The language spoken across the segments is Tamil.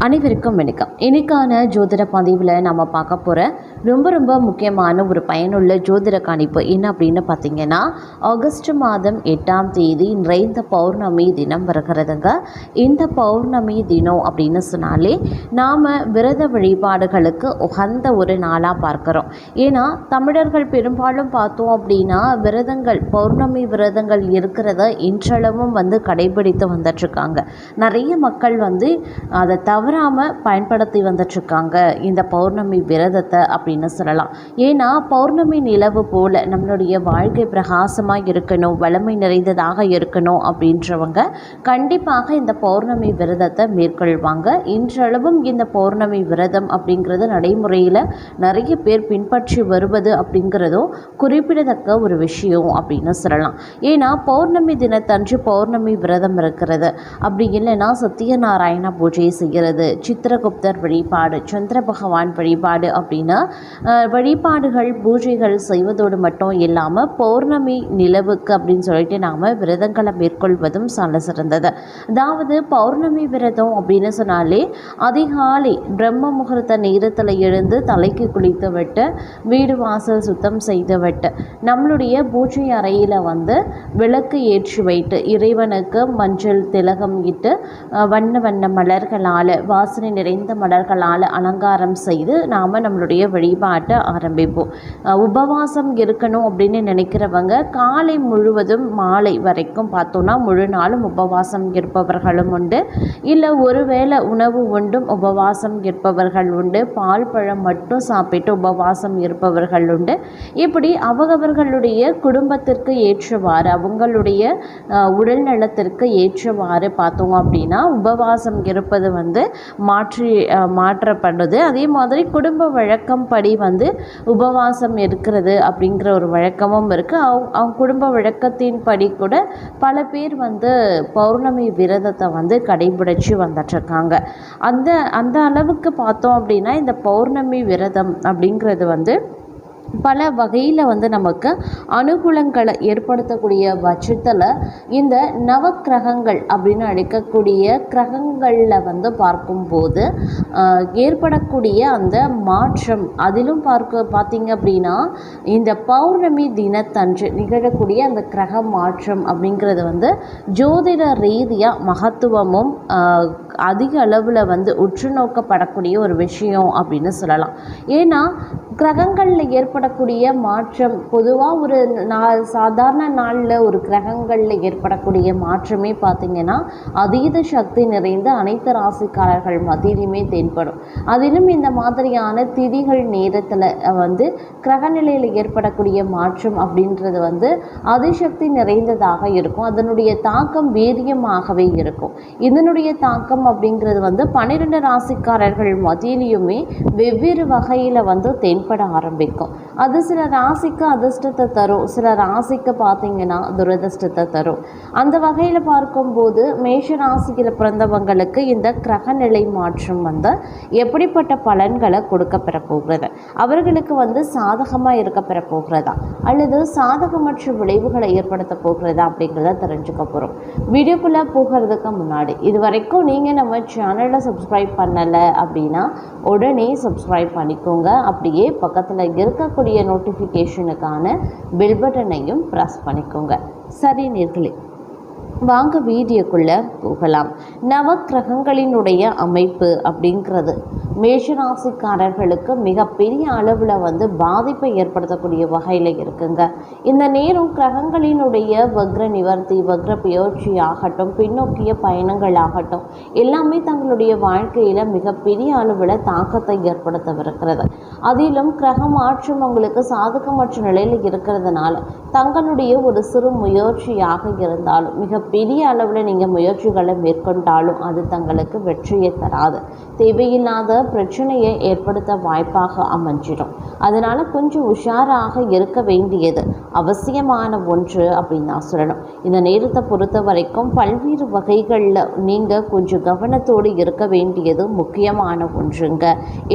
அனைவருக்கும் வணக்கம். இன்னைக்கான ஜோதிட பதிவில் நம்ம பார்க்க போகிற ரொம்ப முக்கியமான ஒரு பயனுள்ள ஜோதிட கணிப்பு என்ன அப்படின்னு பார்த்தீங்கன்னா, ஆகஸ்ட் மாதம் 8ஆம் தேதி நிறைந்த பௌர்ணமி தினம் வருகிறதுங்க. இந்த பௌர்ணமி தினம் அப்படின்னு சொன்னாலே நாம் விரத வழிபாடுகளுக்கு உகந்த ஒரு நாளாக பார்க்குறோம். ஏன்னா தமிழர்கள் பெரும்பாலும் பார்த்தோம் அப்படின்னா விரதங்கள், பௌர்ணமி விரதங்கள் இருக்கிறத இன்றளவும் கடைபிடித்து வந்துட்டுருக்காங்க. நிறைய மக்கள் அதை தவறாமல் பயன்படுத்தி வந்துட்டுருக்காங்க இந்த பௌர்ணமி விரதத்தை அப்படின்னு சொல்லலாம். ஏன்னா பௌர்ணமி நிலவு போல் நம்மளுடைய வாழ்க்கை பிரகாசமாக இருக்கணும், வளமை நிறைந்ததாக இருக்கணும் அப்படின்றவங்க கண்டிப்பாக இந்த பௌர்ணமி விரதத்தை மேற்கொள்வாங்க. இன்றளவும் இந்த பௌர்ணமி விரதம் அப்படிங்கிறது நடைமுறையில் நிறைய பேர் பின்பற்றி வருவது அப்படிங்கிறதும் குறிப்பிடத்தக்க ஒரு விஷயம் அப்படின்னு சொல்லலாம். ஏன்னா பௌர்ணமி தினத்தன்று பௌர்ணமி விரதம் இருக்கிறது, அப்படி இல்லைன்னா சத்யநாராயண பூஜை செய்கிறது, சித்திரகுப்தர் வழிபாடு, சந்திர பகவான் வழிபாடு அப்படின்னு வழிபாடுகள் பூஜைகள் செய்வதோடு மட்டும் இல்லாமல் பௌர்ணமி நிலவுக்கு அப்படின்னு சொல்லிட்டு நாம் விரதங்களை மேற்கொள்வதும் சால சிறந்தது. அதாவது பௌர்ணமி விரதம் அப்படின்னு சொன்னாலே அதிகாலை பிரம்ம முகூர்த்த நேரத்தில் எழுந்து தலைக்கு குளித்து விட்டு வீடு வாசல் சுத்தம் செய்து விட்டு நம்மளுடைய பூஜை அறையில் விளக்கு ஏற்றி வைத்து இறைவனுக்கு மஞ்சள் திலகம் இட்டு வண்ண மலர்களால், வாசனை நிறைந்த மலர்களால் அலங்காரம் செய்து நாம் நம்மளுடைய வழிபாட்டை ஆரம்பிப்போம். உபவாசம் இருக்கணும் அப்படின்னு நினைக்கிறவங்க காலை முழுவதும் மாலை வரைக்கும் பார்த்தோன்னா முழு நாளும் உபவாசம் இருப்பவர்களும் உண்டு. இல்லை ஒருவேளை உணவு உண்டும் உபவாசம் இருப்பவர்கள் உண்டு. பால் பழம் மட்டும் சாப்பிட்டு உபவாசம் இருப்பவர்கள் உண்டு. இப்படி அவர்களுடைய குடும்பத்திற்கு ஏற்றவாறு, அவங்களுடைய உடல் நலத்திற்கு ஏற்றவாறு பார்த்தோம் அப்படின்னா உபவாசம் இருப்பது மாற்றப்படுது. அதே மாதிரி குடும்ப வழக்கம் படி உபவாசம் இருக்கிறது அப்படிங்கிற ஒரு வழக்கமும் இருக்குது. அவங்க குடும்ப வழக்கத்தின் படி கூட பல பேர் பௌர்ணமி விரதத்தை கடைபிடிச்சு வந்துட்டுருக்காங்க. அந்த அளவுக்கு பார்த்தோம் அப்படின்னா இந்த பௌர்ணமி விரதம் அப்படிங்கிறது பல வகையில் நமக்கு அனுகூலங்களை ஏற்படுத்தக்கூடிய பட்சத்தில் இந்த நவக்கிரகங்கள் அப்படின்னு அழைக்கக்கூடிய கிரகங்களில் பார்க்கும்போது ஏற்படக்கூடிய அந்த மாற்றம், அதிலும் பார்த்தீங்க அப்படின்னா இந்த பௌர்ணமி தினத்தன்று நிகழக்கூடிய அந்த கிரக மாற்றம் அப்படிங்கிறது ஜோதிட ரீதியாக மகத்துவமும் அதிக அளவில் உற்று நோக்கப்படக்கூடிய ஒரு விஷயம் அப்படின்னு சொல்லலாம். ஏன்னா கிரகங்களில் ஏற்படக்கூடிய மாற்றம் பொதுவாக ஒரு சாதாரண நாளில் ஒரு கிரகங்களில் ஏற்படக்கூடிய மாற்றமே பார்த்திங்கன்னா அதீத சக்தி நிறைந்த அனைத்து ராசிக்காரர்கள் மத்தியிலுமே தென்படும். அதிலும் இந்த மாதிரியான திதிகள் நேரத்தில் கிரகநிலையில் ஏற்படக்கூடிய மாற்றம் அப்படின்றது அதிசக்தி நிறைந்ததாக இருக்கும். அதனுடைய தாக்கம் வீரியமாகவே இருக்கும். இதனுடைய தாக்கம் அப்படிங்கிறது 12 ராசிக்காரர்கள் மத்தியிலையுமே வெவ்வேறு வகையில் தென்பட ஆரம்பிக்கும். அது சில ராசிக்கு அதிர்ஷ்டத்தை தரும், சில ராசிக்கு பார்த்தீங்கன்னா துரதிர்ஷ்டத்தை தரும். அந்த வகையில் பார்க்கும்போது மேஷ ராசியில் பிறந்தவங்களுக்கு இந்த கிரகநிலை மாற்றம் எப்படிப்பட்ட பலன்களை கொடுக்க பெற போகிறது, அவர்களுக்கு சாதகமாக இருக்க பெற போகிறதா அல்லது சாதகமற்ற விளைவுகளை ஏற்படுத்த போகிறதா அப்படிங்கிறத தெரிஞ்சுக்க போகிறோம். வீடியோக்குள்ளே போகிறதுக்கு முன்னாடி இது வரைக்கும் நீங்கள் நம்ம சேனலை சப்ஸ்கிரைப் பண்ணலை அப்படின்னா உடனே சப்ஸ்கிரைப் பண்ணிக்கோங்க. அப்படியே பக்கத்தில் இருக்கக்கூடிய நோட்டிஃபிகேஷனுக்கான பெல் பட்டனையும் ப்ரெஸ் பண்ணிக்கோங்க. சரி நேர்களே, வாங்க வீடியோக்குள்ளே போகலாம். நவக்கிரகங்களினுடைய அமைப்பு அப்படிங்கிறது மேஷராசிக்காரர்களுக்கு மிகப்பெரிய அளவில் பாதிப்பை ஏற்படுத்தக்கூடிய வகையில் இருக்குங்க. இந்த நேரம் கிரகங்களினுடைய வக்ர நிவர்த்தி, வக்ர பெயர்ச்சி ஆகட்டும், பின்னோக்கிய பயணங்கள் ஆகட்டும், எல்லாமே தங்களுடைய வாழ்க்கையில் மிகப்பெரிய அளவில் தாக்கத்தை ஏற்படுத்தவிருக்கிறது. அதிலும் கிரக மாற்றம் உங்களுக்கு சாதகமற்ற நிலையில் இருக்கிறதுனால தங்களுடைய ஒரு சிறு முயற்சியாக இருந்தாலும், மிகப்பெரிய அளவில் நீங்கள் முயற்சிகளை மேற்கொண்டாலும் அது தங்களுக்கு வெற்றியை தராது. தேவையில்லாத பிரச்சனையை ஏற்படுத்த வாய்ப்பாக அமைஞ்சிடும். அதனால் கொஞ்சம் உஷாராக இருக்க வேண்டியது அவசியமான ஒன்று அப்படின்னு தான் சொல்லணும். இந்த நேரத்தை பொறுத்த வரைக்கும் பல்வேறு வகைகளில் நீங்கள் கொஞ்சம் கவனத்தோடு இருக்க வேண்டியது முக்கியமான ஒன்றுங்க.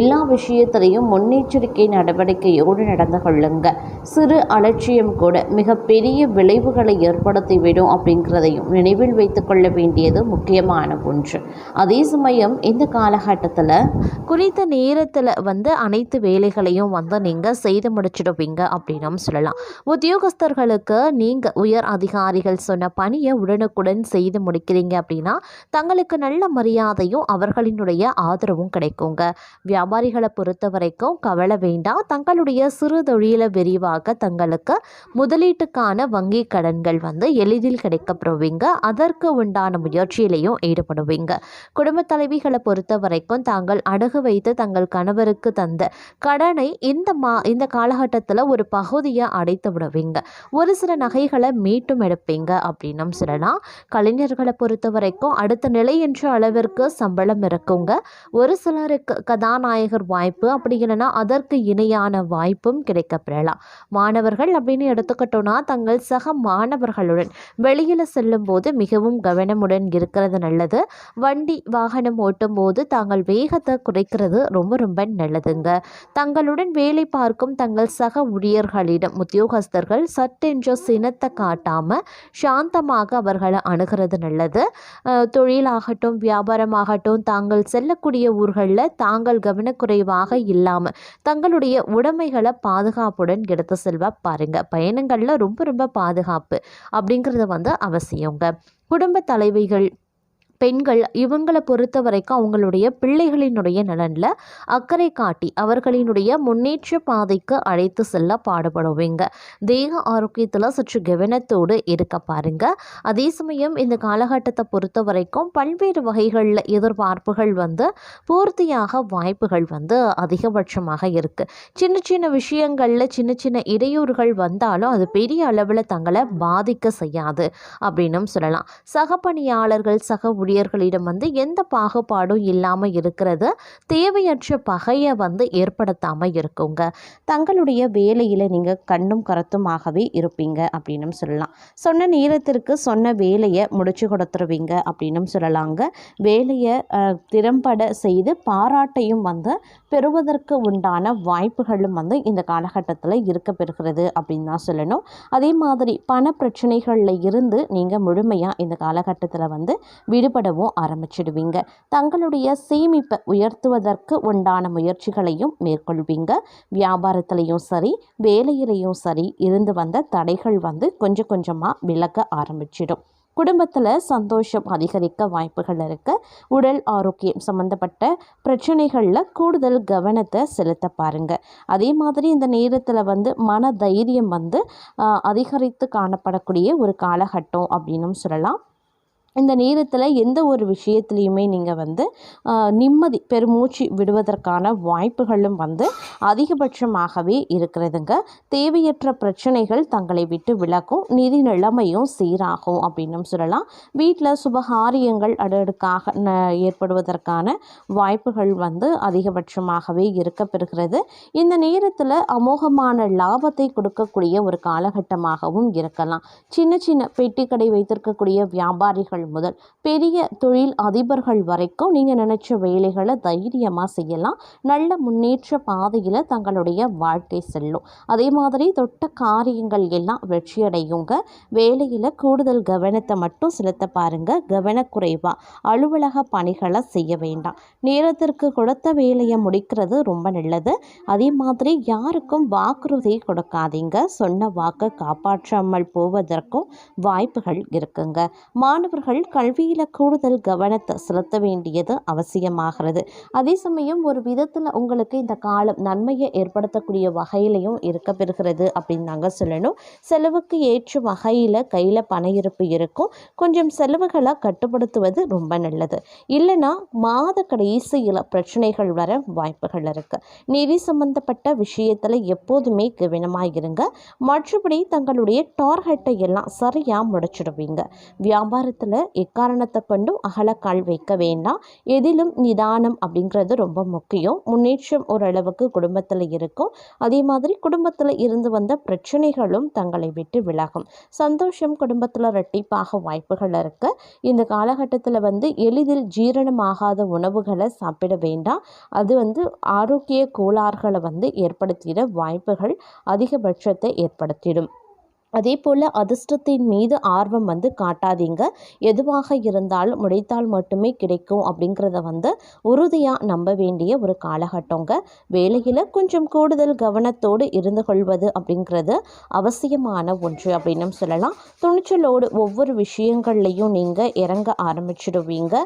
எல்லா விஷயத்திலையும் முன்னெச்சரிக்கை நடவடிக்கையோடு நடந்து கொள்ளுங்க. சிறு அலட்சியம் கூட மிகப்பெரிய விளைவுகளை ஏற்படுத்திவிடும் அப்படிங்கிறதையும் நினைவில் வைத்து கொள்ள வேண்டியது முக்கியமான ஒன்று. அதே சமயம் இந்த காலகட்டத்தில் குறித்த நேரத்தில் அனைத்து வேலைகளையும் நீங்கள் செய்து முடிச்சிடுவீங்க அப்படின்னும் சொல்லலாம். உத்தியோகஸ்தர்களுக்கு நீங்கள் உயர் அதிகாரிகள் சொன்ன பணியை உடனுக்குடன் செய்து முடிக்கிறீங்க அப்படின்னா தங்களுக்கு நல்ல மரியாதையும் அவர்களினுடைய ஆதரவும் கிடைக்குங்க. வியாபாரிகளை பொறுத்த வரைக்கும் கவலை வேண்டாம். தங்களுடைய சிறு தொழிலை விரிவாக தங்களுக்கு முதலீட்டுக்கான வங்கி கடன்கள் எளிதில் கிடைக்கப்படுவீங்க. அதற்கு உண்டான முயற்சியிலையும் ஈடுபடுவீங்க. குடும்ப தலைவிகளை பொறுத்த வரைக்கும் தாங்கள் அடகு வைத்து தங்கள் கணவருக்கு தந்த கடனை இந்த காலகட்டத்தில் ஒரு பகுதியை அடைத்து விடுவீங்க. ஒரு சில நகைகளை மீட்டும் எடுப்பீங்க அப்படின்னும் சொல்லலாம். கலைஞர்களை பொறுத்த வரைக்கும் அடுத்த நிலை என்ற அளவிற்கு சம்பளம் இருக்குங்க. ஒரு சிலருக்கு கதாநாயகர் வாய்ப்பு, அப்படி இல்லைன்னா அதற்கு இணையான வாய்ப்பும் கிடைக்கப்பெறலாம். மாணவர்கள் அப்படின்னு எடுத்துக்கிட்டோன்னா தங்கள் சக மாணவர்களுடன் வெளியில் செல்லும் போது மிகவும் கவனமுடன் இருக்கிறது நல்லது. வண்டி வாகனம் ஓட்டும் போது தாங்கள் வேகத்தை குறைக்கிறது ரொம்ப ரொம்ப நல்லதுங்க. தங்களுடன் வேலை பார்க்கும் தங்கள் சக ஊழியர்களிடம் உத்தியோகஸ்தர்கள் சட்டென்ற சினத்தை காட்டாம சாந்தமாக அவர்களை அணுகிறது நல்லது. தொழிலாகட்டும் வியாபாரமாகட்டும் தாங்கள் செல்லக்கூடிய ஊர்களில் தாங்கள் கவனக்குறைவாக இல்லாமல் தங்களுடைய உடைமைகளை பாதுகாப்புடன் எடுத்து செல்வா பாருங்க. பயணங்களில் ரொம்ப ரொம்ப பாதுகாப்பு அப்படிங்கிறது அவசியங்க. குடும்ப தலைவிகள் பெண்கள் இவங்களை பொறுத்த வரைக்கும் அவங்களுடைய பிள்ளைகளினுடைய நலனில் அக்கறை காட்டி அவர்களினுடைய முன்னேற்ற பாதைக்கு அழைத்து செல்ல பாடுபடுவீங்க. தேக ஆரோக்கியத்தில் சற்று கவனத்தோடு இருக்க பாருங்க. அதே சமயம் இந்த காலகட்டத்தை பொறுத்த வரைக்கும் பல்வேறு வகைகளில் எதிர்பார்ப்புகள் பூர்த்தியாக வாய்ப்புகள் அதிகபட்சமாக இருக்குது. சின்ன சின்ன விஷயங்களில் சின்ன சின்ன இடையூறுகள் வந்தாலும் அது பெரிய அளவில் தங்களை பாதிக்க செய்யாது அப்படின்னும் சொல்லலாம். சக பணியாளர்கள் சக ஊழியர்களிடம் எந்த பாகுபாடும் இல்லாமல் இருக்கிறது தேவையற்ற பகையை ஏற்படுத்தாமல் இருக்குங்க. தங்களுடைய வேலையில் நீங்கள் கண்ணும் கருத்துமாகவே இருப்பீங்க அப்படின்னும் சொல்லலாம். சொன்ன நேரத்திற்கு சொன்ன வேலையை முடிச்சு கொடுத்துருவீங்க அப்படின்னும் சொல்லலாங்க. வேலையை திறம்பட செய்து பாராட்டையும் பெறுவதற்கு உண்டான வாய்ப்புகளும் இந்த காலகட்டத்தில் இருக்க பெறுகிறது அப்படின்னு தான் சொல்லணும். அதே மாதிரி பண பிரச்சனைகளில் இருந்து நீங்கள் முழுமையாக இந்த காலகட்டத்தில் விடுபடவும் ஆரம்பிச்சிடுவீங்க. தங்களுடைய சேமிப்பை உயர்த்துவதற்கு உண்டான முயற்சிகளையும் மேற்கொள்வீங்க. வியாபாரத்திலையும் சரி வேலையிலையும் சரி இருந்து வந்த தடைகள் கொஞ்சம் கொஞ்சமாக விலக ஆரம்பிச்சிடும். குடும்பத்தில் சந்தோஷம் அதிகரிக்க வாய்ப்புகள் இருக்குது. உடல் ஆரோக்கியம் சம்மந்தப்பட்ட பிரச்சனைகளில் கூடுதல் கவனத்தை செலுத்த பாருங்கள். அதே மாதிரி இந்த நேரத்தில் மன தைரியம் அதிகரித்து காணப்படக்கூடிய ஒரு காலகட்டம் அப்படின்னும் சொல்லலாம். இந்த நேரத்தில் எந்த ஒரு விஷயத்துலையுமே நீங்கள் நிம்மதி பெருமூச்சு விடுவதற்கான வாய்ப்புகளும் அதிகபட்சமாகவே இருக்கிறதுங்க. தேவையற்ற பிரச்சனைகள் தங்களை விட்டு விலகும். நிதி நிலைமையும் சீராகும் அப்படின்னும் சொல்லலாம். வீட்டில் சுபகாரியங்கள் அடுக்காக ஏற்படுவதற்கான வாய்ப்புகள் அதிகபட்சமாகவே இருக்க பெறுகிறது. இந்த நேரத்தில் அமோகமான லாபத்தை கொடுக்கக்கூடிய ஒரு காலகட்டமாகவும் இருக்கலாம். சின்ன சின்ன பெட்டிக்கடை வைத்திருக்கக்கூடிய வியாபாரிகள் முதல் பெரிய தொழில் அதிபர்கள் வரைக்கும் நீங்கள் நினைச்ச வேலைகளை தைரியமாக செய்யலாம். நல்ல முன்னேற்ற பாதையில் தங்களுடைய வாழ்க்கை செல்லும். அதே மாதிரி தொட்ட காரியங்கள் எல்லாம் வெற்றியடையுங்க. வேலையில் கூடுதல் கவனத்தை மட்டும் செலுத்த பாருங்க. கவனக்குறைவாக அலுவலக பணிகளை செய்ய வேண்டாம். நேரத்திற்கு கொடுத்த வேலையை முடிக்கிறது ரொம்ப நல்லது. அதே மாதிரி யாருக்கும் வாக்குறுதி கொடுக்காதீங்க. சொன்ன வாக்கை காப்பாற்றாமல் போவதற்கும் வாய்ப்புகள் இருக்குங்க. மாணவர்கள் கல்வியில் கூடுதல் கவனத்தை செலுத்த வேண்டியது அவசியமாகிறது. அதே சமயம் ஒரு விதத்தில் உங்களுக்கு இந்த காலம் நன்மையை ஏற்படுத்தக்கூடிய வகையிலையும் இருக்க பெறுகிறது அப்படின்னு நாங்கள் சொல்லணும். செலவுக்கு ஏற்ற வகையில் கையில் பண இருப்பு இருக்கும். கொஞ்சம் செலவுகளை கட்டுப்படுத்துவது ரொம்ப நல்லது. இல்லைன்னா மாத கடைசியில் பிரச்சனைகள் வர வாய்ப்புகள் இருக்குது. நிதி சம்பந்தப்பட்ட விஷயத்தில் எப்போதுமே கவனமாக இருங்க. மற்றபடி தங்களுடைய டார்கெட்டை எல்லாம் சரியாக முடிச்சிடுவீங்க. வியாபாரத்தில் எக்காரணத்தை கொண்டும் அகலக்கால் வைக்க வேண்டாம். எதிலும் நிதானம் அப்படிங்கிறது ரொம்ப முக்கியம். முன்னேற்றம் ஓரளவுக்கு குடும்பத்தில் இருக்கும். அதே மாதிரி குடும்பத்தில் இருந்து வந்த பிரச்சனைகளும் தங்களை விட்டு விலகும். சந்தோஷம் குடும்பத்தில் இரட்டிப்பாக வாய்ப்புகள் இருக்கு. இந்த காலகட்டத்தில் எளிதில் ஜீரணமாகாத உணவுகளை சாப்பிட வேண்டாம். அது ஆரோக்கிய கோளாறுகளை ஏற்படுத்திட வாய்ப்புகள் அதிகபட்சத்தை ஏற்படுத்திடும். அதே போல் அதிர்ஷ்டத்தின் மீது ஆர்வம் காட்டாதீங்க. எதுவாக இருந்தாலும் உழைத்தால் மட்டுமே கிடைக்கும் அப்படிங்கிறத உறுதியாக நம்ப வேண்டிய ஒரு காலகட்டங்க. வேலையில் கொஞ்சம் கூடுதல் கவனத்தோடு இருந்து கொள்வது அப்படிங்கிறது அவசியமான ஒன்று அப்படின்னு சொல்லலாம். துணிச்சலோடு ஒவ்வொரு விஷயங்கள்லையும் நீங்கள் இறங்க ஆரம்பிச்சிடுவீங்க.